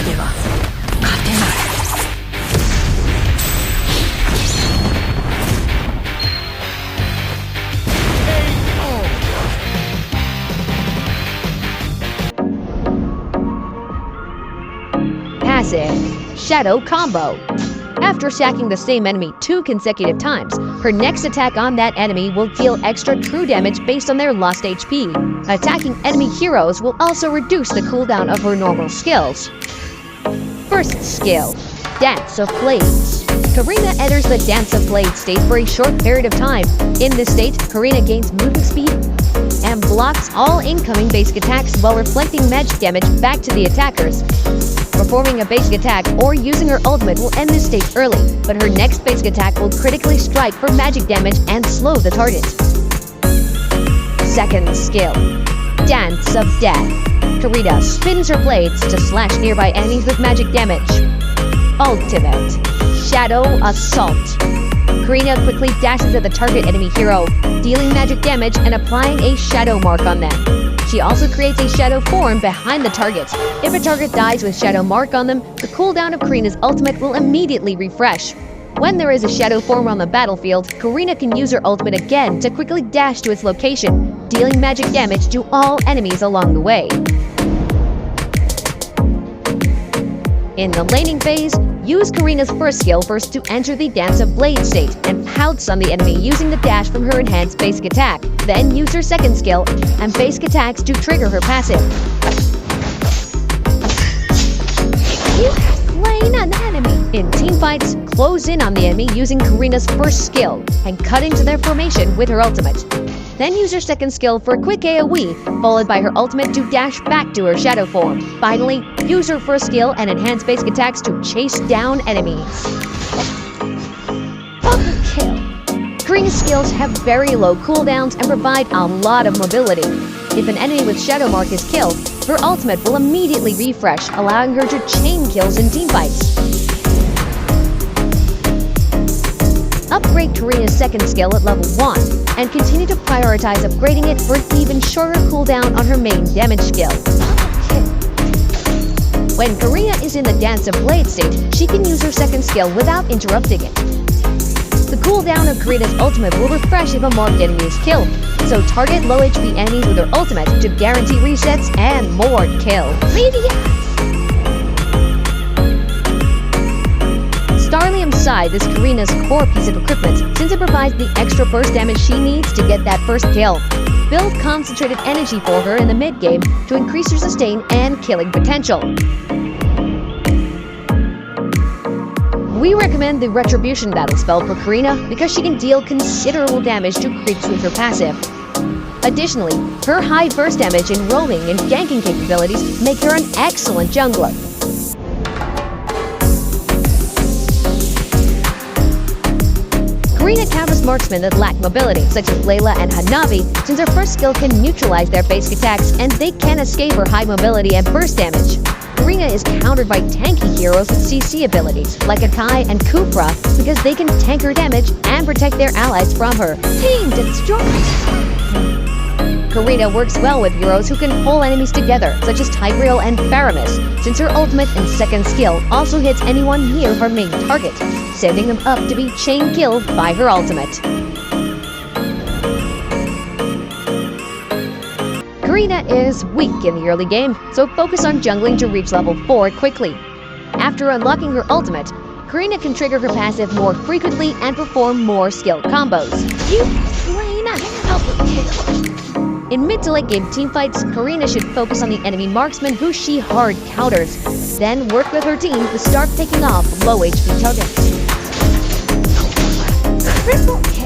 では勝てない。Passive Shadow Combo. After stacking the same enemy 2 consecutive times, her next attack on that enemy will deal extra true damage based on their lost HP. Attacking enemy heroes will also reduce the cooldown of her normal skills. First skill, Dance of Blades. Karina enters the Dance of Blades state for a short period of time. In this state, Karina gains movement speed and blocks all incoming basic attacks while reflecting magic damage back to the attackers. Performing a basic attack or using her ultimate will end this stage early, but her next basic attack will critically strike for magic damage and slow the target. Second skill, Dance of Death. Karina spins her blades to slash nearby enemies with magic damage. Ultimate, Shadow Assault. Karina quickly dashes at the target enemy hero, dealing magic damage and applying a shadow mark on them. She also creates a shadow form behind the target. If a target dies with shadow mark on them, the cooldown of Karina's ultimate will immediately refresh. When there is a shadow form on the battlefield, Karina can use her ultimate again to quickly dash to its location, dealing magic damage to all enemies along the way. In the laning phase, use Karina's first skill first to enter the Dance of Blade state and pounce on the enemy using the dash from her enhanced basic attack. Then use her second skill and basic attacks to trigger her passive. You have slain an enemy! In teamfights, close in on the enemy using Karina's first skill and cut into their formation with her ultimate. Then use her second skill for a quick AoE, followed by her ultimate to dash back to her shadow form. Finally, use her first skill and enhance basic attacks to chase down enemies. Overkill! Karina's skills have very low cooldowns and provide a lot of mobility. If an enemy with shadow mark is killed, her ultimate will immediately refresh, allowing her to chain kills in teamfights. Upgrade Karina's second skill at level 1, and continue to prioritize upgrading it for an even shorter cooldown on her main damage skill. When Karina is in the Dance of Blade state, she can use her second skill without interrupting it. The cooldown of Karina's ultimate will refresh if a marked enemy is killed, so target low HP enemies with her ultimate to guarantee resets and more kills. Starlium's Scythe is Karina's core piece of equipment since it provides the extra burst damage she needs to get that first kill. Build concentrated energy for her in the mid-game to increase her sustain and killing potential. We recommend the Retribution Battle spell for Karina because she can deal considerable damage to creeps with her passive. Additionally, her high burst damage and roaming and ganking capabilities make her an excellent jungler. Karina counters marksmen that lack mobility, such as Layla and Hanabi, since her first skill can neutralize their basic attacks and they can escape her high mobility and burst damage. Karina is countered by tanky heroes with CC abilities, like Akai and Kupra, because they can tank her damage and protect their allies from her. Team destroyed! Karina works well with heroes who can pull enemies together, such as Tigreal and Faramis, since her ultimate and second skill also hits anyone near her main target, setting them up to be chain killed by her ultimate. Karina is weak in the early game, so focus on jungling to reach level 4 quickly. After unlocking her ultimate, Karina can trigger her passive more frequently and perform more skill combos. You slain a double kill! In mid to late game teamfights, Karina should focus on the enemy marksman who she hard counters, then work with her team to start picking off low HP targets. Triple kill!